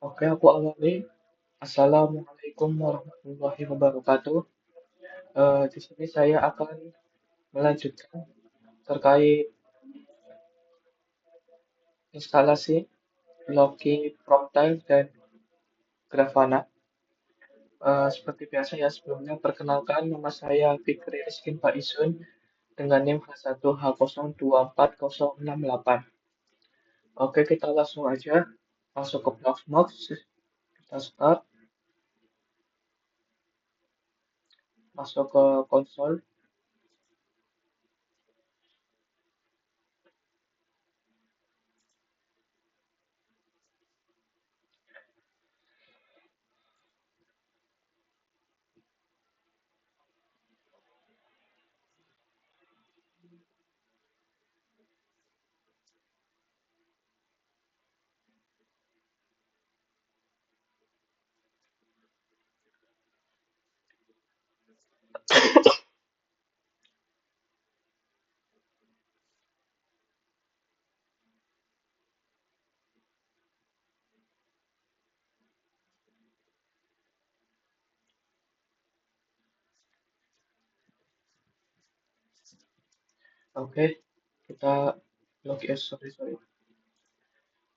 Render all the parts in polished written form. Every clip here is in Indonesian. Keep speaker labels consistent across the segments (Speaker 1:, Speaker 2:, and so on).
Speaker 1: Oke, aku awali. Assalamualaikum warahmatullahi wabarakatuh. Di sini saya akan melanjutkan terkait instalasi Logi Promtile dan Grafana. Seperti biasa ya, sebelumnya perkenalkan nama saya Fikri Rizkin Pak Isun dengan NIM H1H1240068. Oke, kita langsung aja masuk ke Proxmox. Kita start, masuk ke konsol. Oke, kita login, sorry.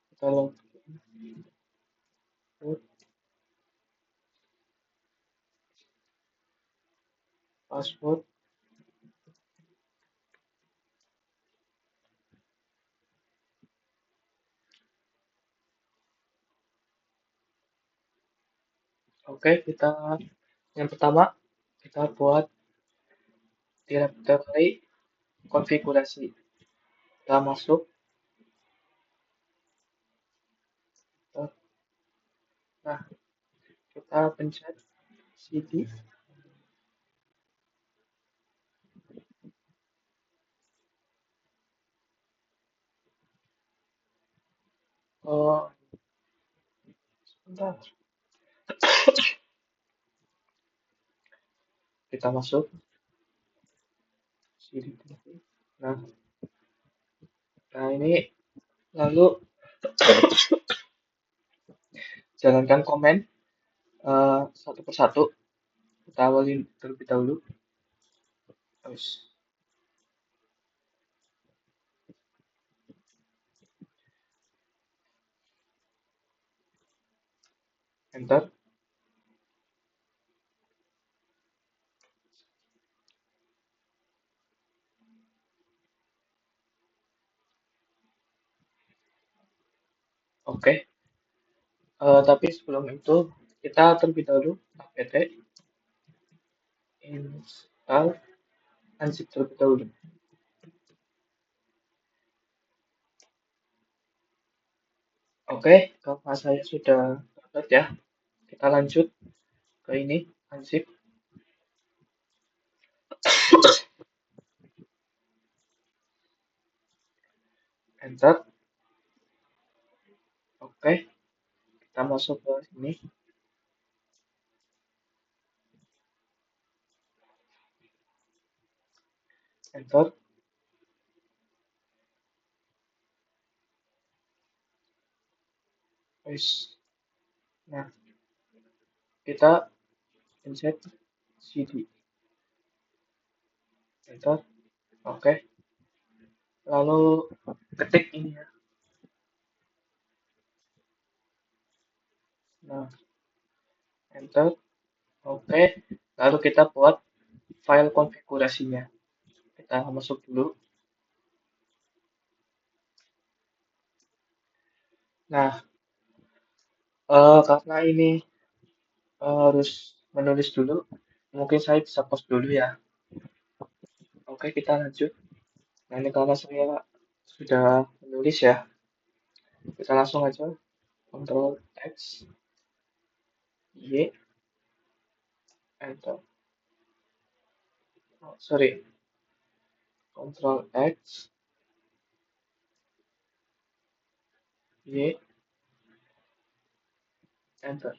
Speaker 1: Kita login, password. Oke, kita yang pertama kita buat directory konfigurasi. Kita masuk, nah kita pencet cd. Oh, sebentar. Kita masuk cd. Nah, nah ini lalu jalankan komen satu persatu. Kita awalin terlebih dahulu. Terus enter. Oke, tapi sebelum itu kita terlebih dahulu apt install unzip terlebih dahulu. Oke, karena saya sudah dapat ya, kita lanjut ke ini unzip. Enter. Oke, kita masuk ke sini. Enter. Wis. Nah, kita pencet cd. Enter. Oke. Lalu ketik ini ya. Nah, enter. Oke. Lalu kita buat file konfigurasinya. Kita masuk dulu. Nah, karena ini harus menulis dulu, mungkin saya bisa post dulu ya. Oke, kita lanjut. Nah, ini karena saya sudah menulis ya, kita langsung aja Ctrl X, Y, enter. Oh, sorry, Ctrl X, Y, enter.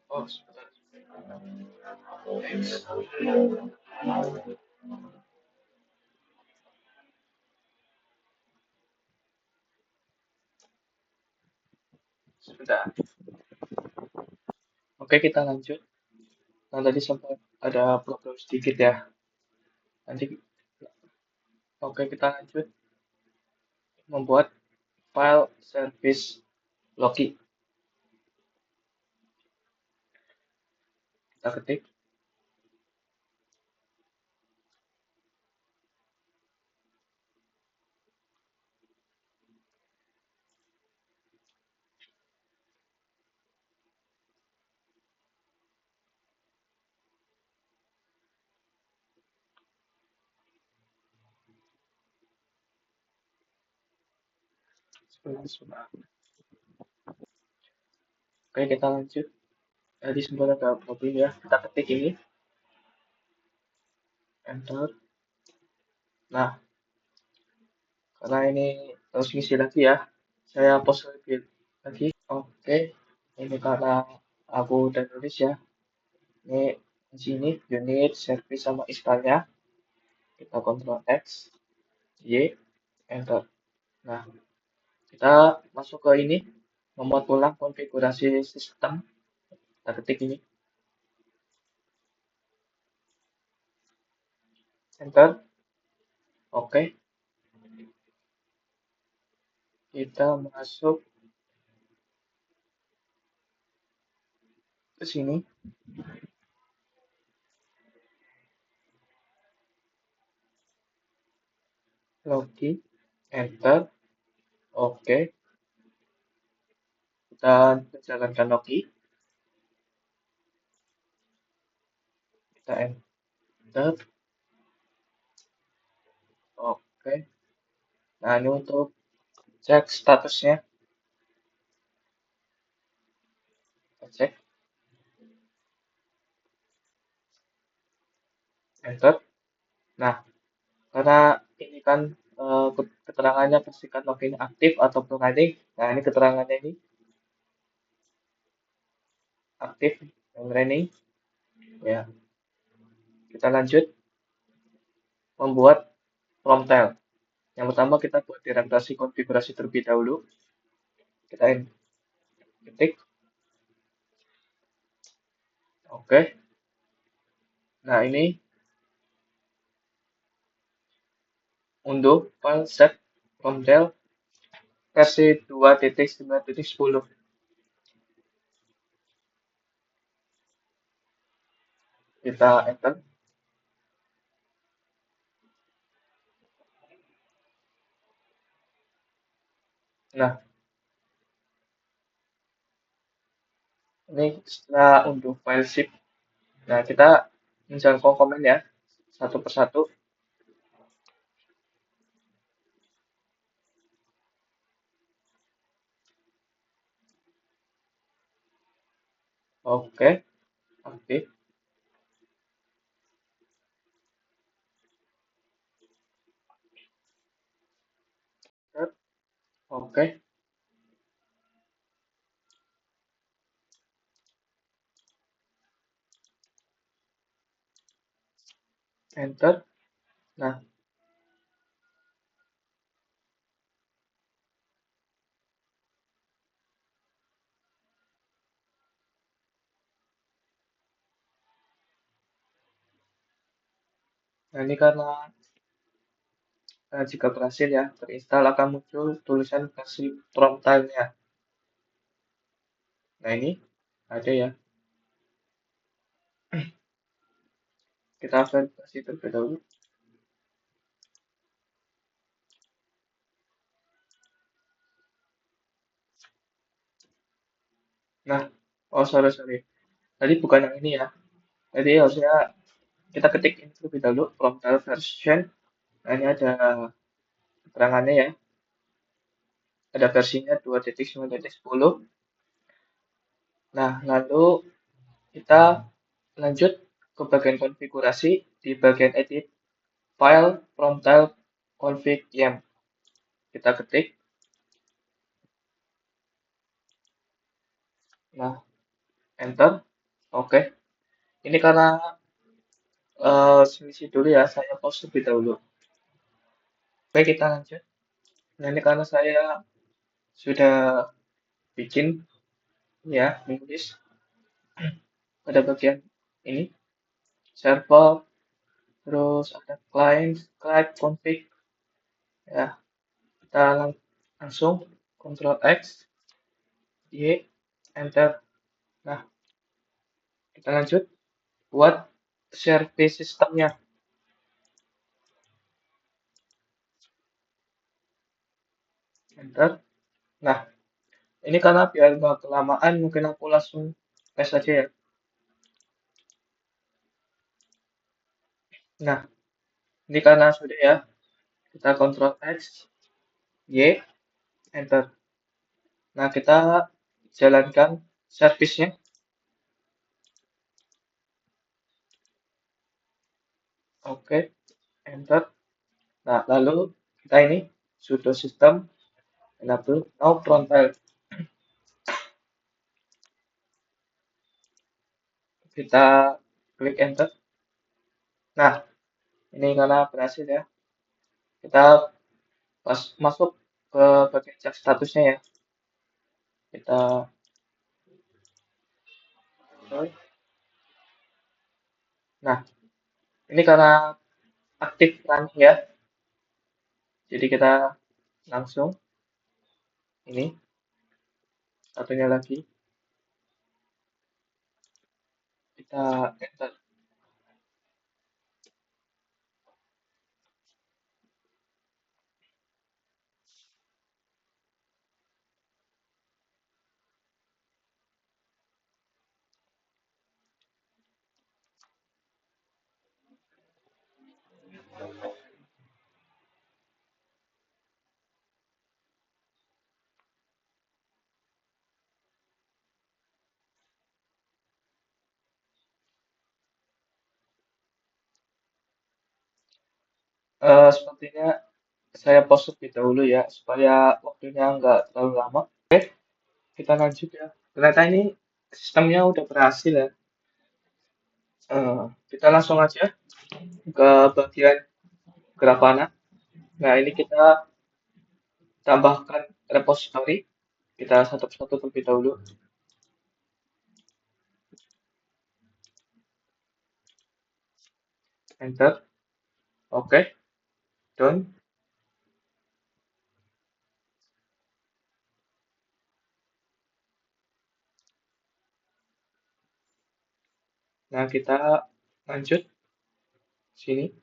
Speaker 1: Oh, sebentar. X. sudah. Oke, kita lanjut. Nah, tadi sempat ada problem sedikit ya. Nanti, oke, kita lanjut membuat file service logi. Kita ketik. Sebentar. Oke, kita lanjut. Tadi sempat ada problem ya. Kita ketik ini, enter. Nah, karena ini harus ngisi lagi ya. Saya post lagi. Oke, ini karena aku udah nulis ya. Ini di sini unit, service sama installnya. Kita Ctrl X, Y, enter. Nah, kita masuk ke ini, membuat ulang konfigurasi sistem. Kita ketik ini, enter. Oke, kita masuk ke sini, login, enter. Oke, kita jalankan login, kita enter. Oke, nah ini untuk cek statusnya, kita cek, enter. Nah, karena ini kan keterangannya pastikan login aktif ataupun running. Nah, ini keterangannya ini aktif dan running. Ya, kita lanjut membuat prompt. Yang pertama kita buat direkturasi konfigurasi terlebih dahulu. Kita ketik. Oke. Nah, ini unduh file set prompt versi 2.9.10. Kita enter. Nah, ini setelah unduh file zip. Nah, kita menjangkau komen ya, satu persatu. Oke, aktif. Oke, enter. Nah, ini karena jika berhasil ya, terinstall akan muncul tulisan versi prompt-nya. Nah, ini ada ya. Kita verifikasi terlebih dahulu. Nah, oh sorry. Tadi bukan yang ini ya. Jadi harusnya kita ketik ini terlebih dahulu, prompt version. Nah, ini ada keterangannya ya. Ada versinya 2.9.10. Nah, lalu kita lanjut ke bagian konfigurasi di bagian edit file prompt config yam. Kita ketik. Nah, enter. Oke. Ini karena selisih dulu ya, saya pause lebih dahulu. Oke, kita lanjut. Nah, ini karena saya sudah bikin. ya menulis pada bagian ini server, terus ada client config, ya kita langsung Ctrl X, Y, enter. Nah, kita lanjut buat service sistemnya, enter. Nah, ini karena biar nggak kelamaan, mungkin aku langsung tes aja ya. Nah, ini karena sudah ya, kita Ctrl X, Y, enter. Nah, kita jalankan servisnya, oke, enter. Nah, lalu kita ini sudo system enable now frontend. Kita klik enter. Nah, ini karena berhasil ya. Kita masuk ke bagian cek statusnya ya. Kita Nah, ini karena aktif running ya. Jadi kita langsung ini satunya lagi kita enter. Sepertinya saya pause lebih dahulu ya supaya waktunya nggak terlalu lama. Oke, kita lanjut ya. Ternyata ini sistemnya udah berhasil ya. Kita langsung aja ke bagian Grafana. Nah, ini kita tambahkan repository. Kita satu-satu terlebih dahulu. Enter. Oke, done. Nah, kita lanjut sini.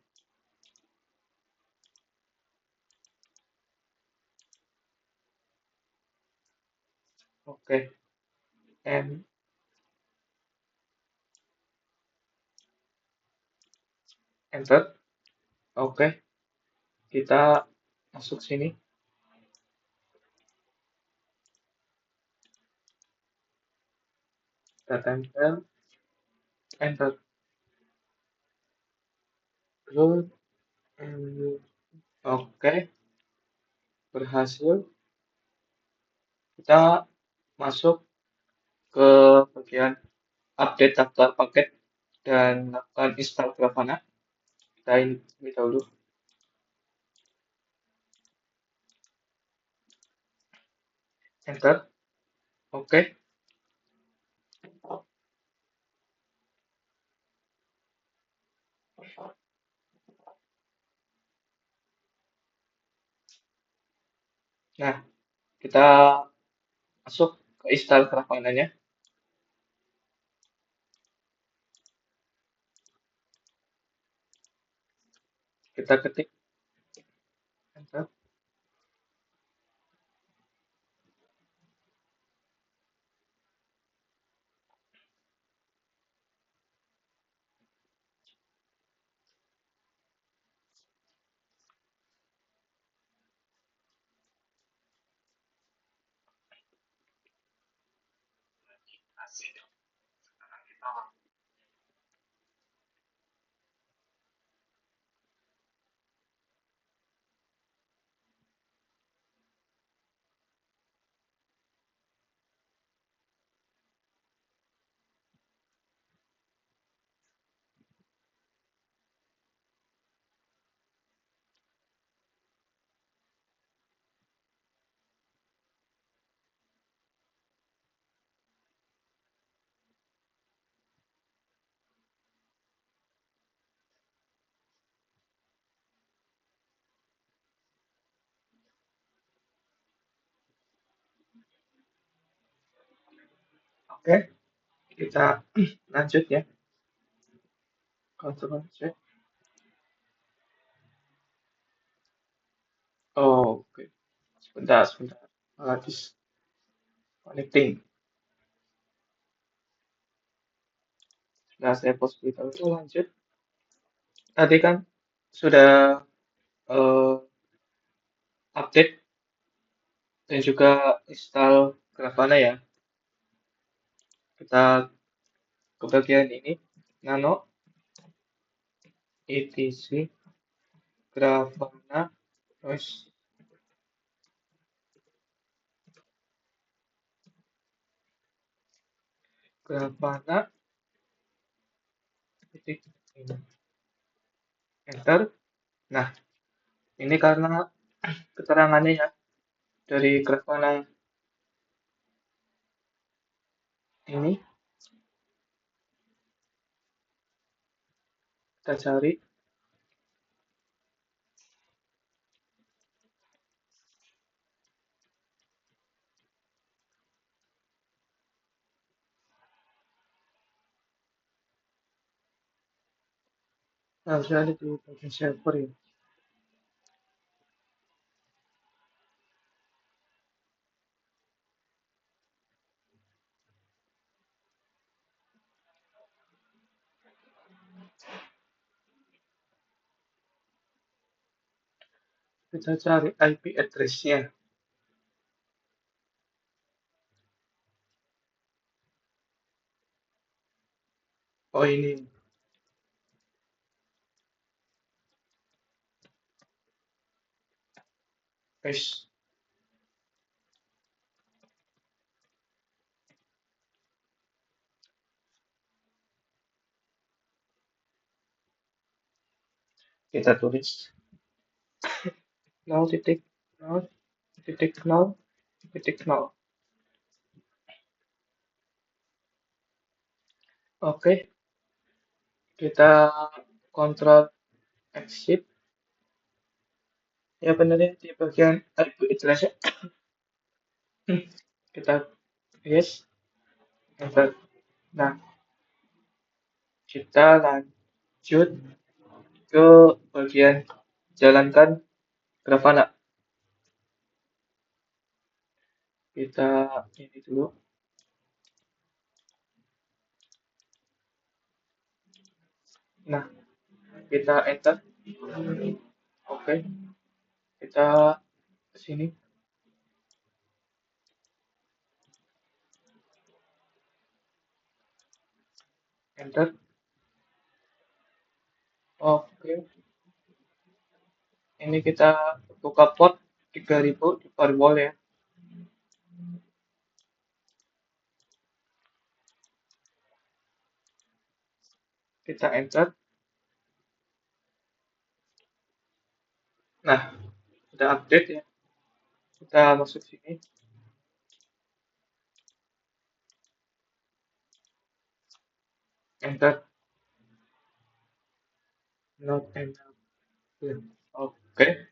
Speaker 1: Oke, and enter. Oke, kita masuk sini. Kita tempel, enter. Lalu, oke, berhasil. Kita masuk ke bagian update daftar paket dan lakukan install Grafana. Kita ini dahulu. Enter. Oke. Nah, kita masuk ke install Grafana-nya. Kita ketik enter. Oke, kita lanjut ya. Ctrl C. Oh, oke. Sebentar, sebentar. Disconnecting. Nah, saya post berita itu lanjut. Tadi kan sudah eh, update dan juga install Grafana ya. Kita ke bagian ini, Nano, etc, Grafana, terus Grafana, titik, ini, enter. Nah, ini karena keterangannya ya, dari Grafana ini, kita cari. Harusnya ada di bagian server ya. Kita cari IP address-nya. Oh ini, guys. Kita tulis 0.0.0. Oke, kita kontrol exit. Ya benar ya, di bagian IP address. Kita yes, enter. Nah, kita lanjut ke bagian jalankan Grafana. Kita ini dulu. Nah, kita enter. Oke, kita ke sini, enter. Oke, ini kita buka port 3000 di firewall ya. Kita enter. Nah, udah update ya. Kita masuk sini, enter. Not enabled. Oke,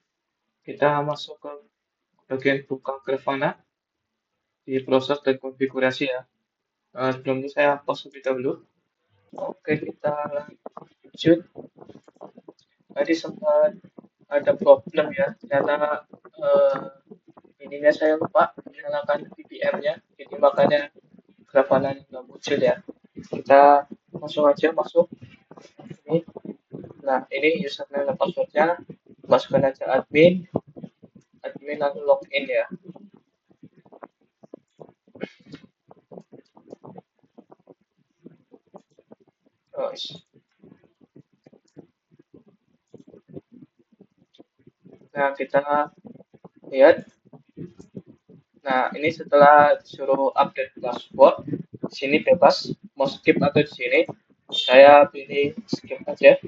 Speaker 1: kita masuk ke bagian buka Grafana di proses dan konfigurasi ya. Sebelumnya saya pause lebih dahulu. Oke, kita lanjut. Tadi sempat ada problem ya. Ternyata eh, ininya saya lupa menyalakan VPN-nya. Jadi makanya Grafana nggak muncul ya. Kita langsung aja masuk ini. Nah, ini username dan passwordnya. Masukkan aja admin lalu login ya. Terus, nah kita lihat. Nah, ini setelah disuruh update password, sini bebas mau skip atau di sini. Saya pilih skip aja.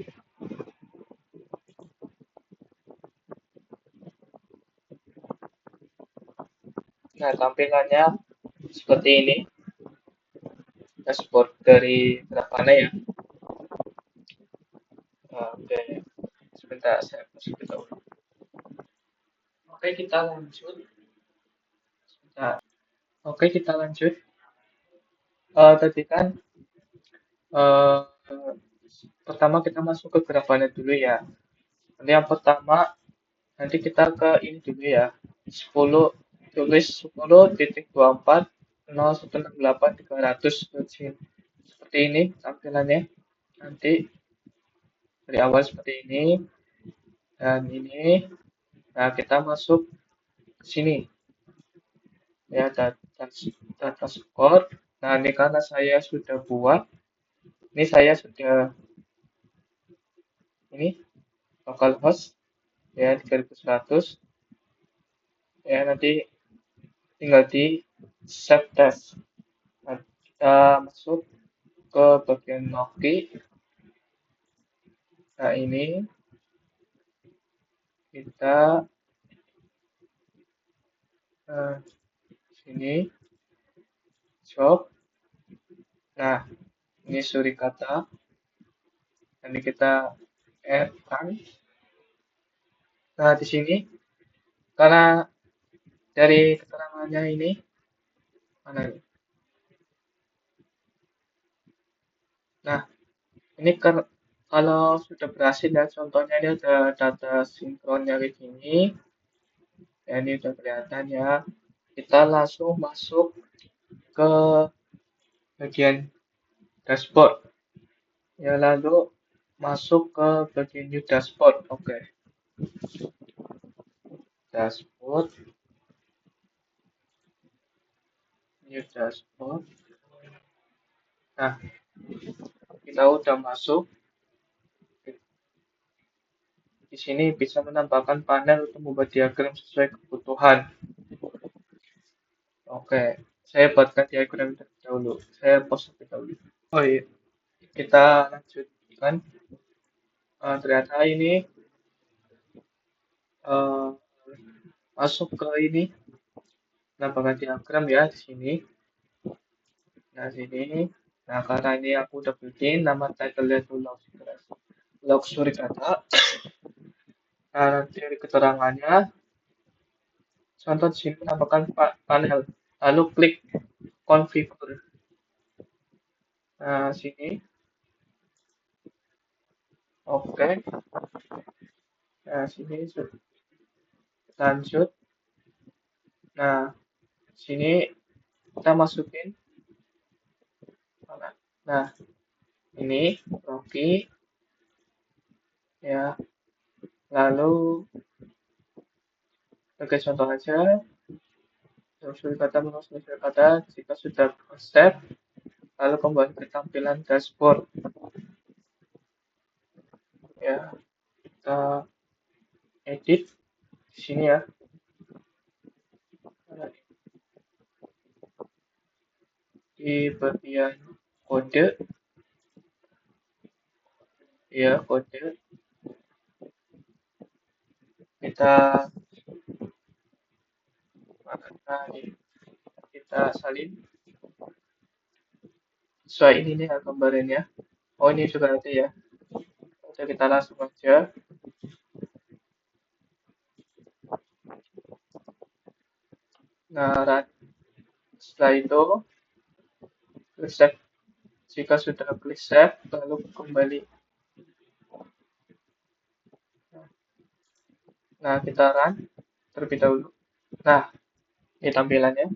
Speaker 1: Nah, tampilannya seperti ini, dashboard dari Grafana ya. Nah, oke, sebentar saya masukin dulu. Oke, kita lanjut. Sebentar. Oke, kita lanjut. Tadi kan eh, pertama kita masuk ke Grafana dulu ya. Nanti yang pertama, nanti kita ke ini dulu ya. 10 tulis 10.24.0.168.300 seperti ini tampilannya. Nanti dari awal seperti ini dan ini. Nah, kita masuk ke sini ya data score. Nah, ini karena saya sudah buat, ini saya sudah ini localhost ya 3100 ya, nanti tinggal di save test. Nah, kita masuk ke bagian Noki. Nah, ini kita eh, sini job. Nah, ini surikata. Nanti kita add kan. Nah, di sini karena dari keterangannya ini mana ini? Nah, ini kalau sudah berhasil ya, contohnya ini ada data sinkronnya kayak gini. Ya, ini udah kelihatan ya. Kita langsung masuk ke bagian dashboard. Ya, lalu masuk ke bagian new dashboard. Oke, dashboard, new dashboard. Nah, kita udah masuk. Di sini bisa menambahkan panel untuk membuat diagram sesuai kebutuhan. Oke, saya buatkan diagram terlebih dahulu. Saya post terlebih dahulu. Oh iya, kita lanjutkan. Ternyata ini eh, masuk ke ini menambahkan diagram ya di sini. Nah, sini. Nah, karena ini aku udah bikin nama title-nya itu Luxury Data. Nah, nanti dari keterangannya, contoh di sini menambahkan panel. Lalu klik configure. Nah, sini. Oke. Nah, sini lanjut. Nah, sini kita masukin mana? Nah, ini Rocky ya. Lalu sebagai contoh aja, unsur kata jika sudah step, lalu kembali ke tampilan dashboard ya. Kita edit di sini ya. Di bagian kode ya, kode kita nah, kita salin sesuai ini nih gambarannya. Oh, ini juga ada ya. Oke, kita langsung aja. Nah, setelah itu klik save. Jika sudah klik save, lalu kembali. Nah, kita run terlebih dahulu. Nah, ini tampilannya.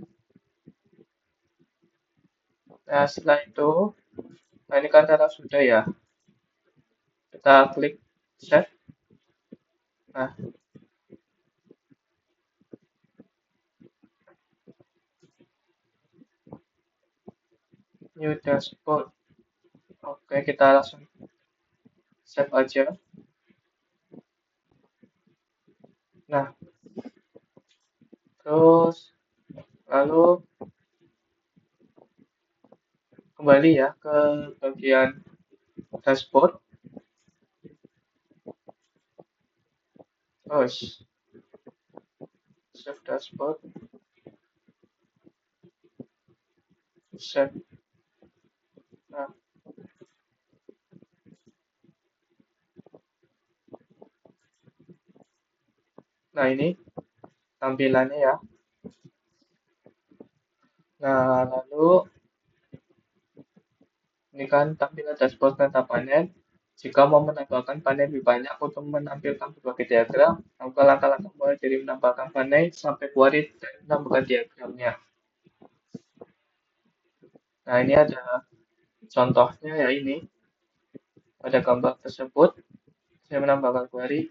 Speaker 1: Nah, setelah itu, nah ini kan karena sudah ya, kita klik save. Nah, new dashboard. Oke, kita langsung save aja. Nah, terus lalu kembali ya ke bagian dashboard. Terus save dashboard, save. Nah, nah ini tampilannya ya. Nah, lalu perhatikan tampilan dashboard data panen. Jika mau menambahkan panen lebih banyak untuk menampilkan berbagai diagram, lakukan langkah-langkah mulai dari menambahkan panen sampai query dan menambahkan diagramnya. Nah, ini ada contohnya ya ini. Pada gambar tersebut, saya menambahkan query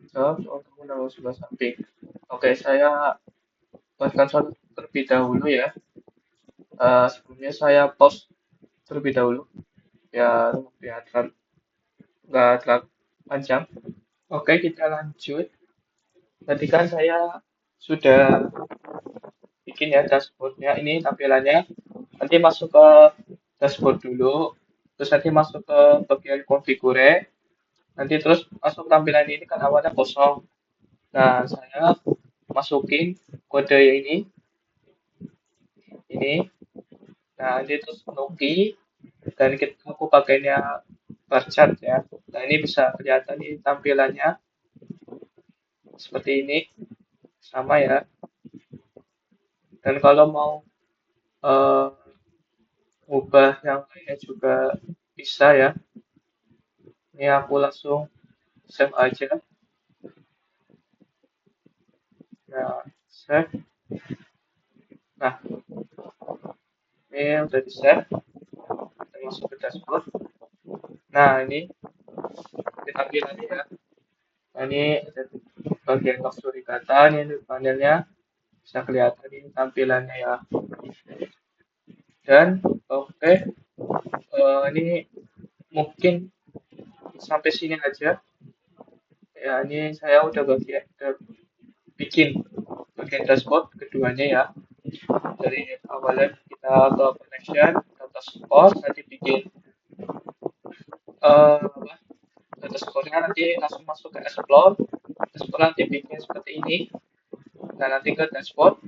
Speaker 1: untuk menambah sebelah samping. Oke, saya buatkan contoh terlebih dahulu ya. Sebelumnya saya pause terlebih dahulu biar nggak terlalu panjang. Oke, kita lanjut. Tadi kan saya sudah bikin ya dashboardnya. Ini tampilannya. Nanti masuk ke dashboard dulu. Terus nanti masuk ke bagian configure. Nanti terus masuk tampilan ini kan awalnya kosong. Nah, saya masukin kode ini. Nah, nanti terus Nuki dan aku pakainya bar chart ya. Nah, ini bisa kelihatan nih tampilannya seperti ini, sama ya. Dan kalau mau uh, ubah yang lainnya juga bisa ya. Ini aku langsung save aja. Nah, save. Nah, ini udah di save. Kita masuk ke dashboard. Nah, ini tampilannya ya. Nah, ini ada bagian luxury data, ini panelnya bisa kelihatan ini tampilannya ya. Dan oke, ini mungkin sampai sini aja. Ya, ini saya udah bikin bagian dashboard keduanya ya. Dari awalnya kita ke connection, data store, nanti bikin data store-nya nanti langsung masuk ke explore. Explore nanti bikin seperti ini. Nah, nanti ke dashboard.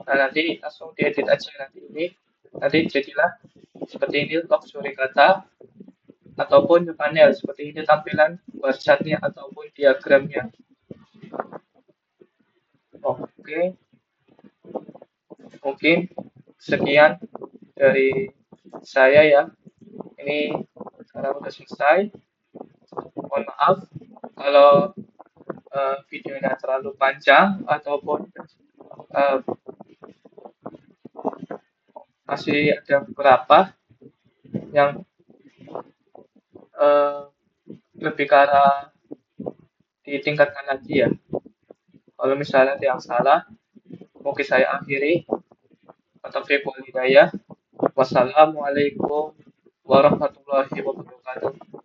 Speaker 1: Nah, nanti langsung diedit aja nanti ini. Nanti jadilah seperti ini untuk suri kata ataupun panel seperti ini tampilan bar chartnya ataupun diagramnya. Oke, mungkin sekian dari saya ya. Ini sekarang udah selesai. Mohon maaf kalau videonya terlalu panjang ataupun masih ada beberapa yang lebih ke arah ditingkatkan lagi ya. Kalau misalnya ada yang salah, mungkin saya akhiri. Taufiq wal hidayah. Wassalamualaikum warahmatullahi wabarakatuh.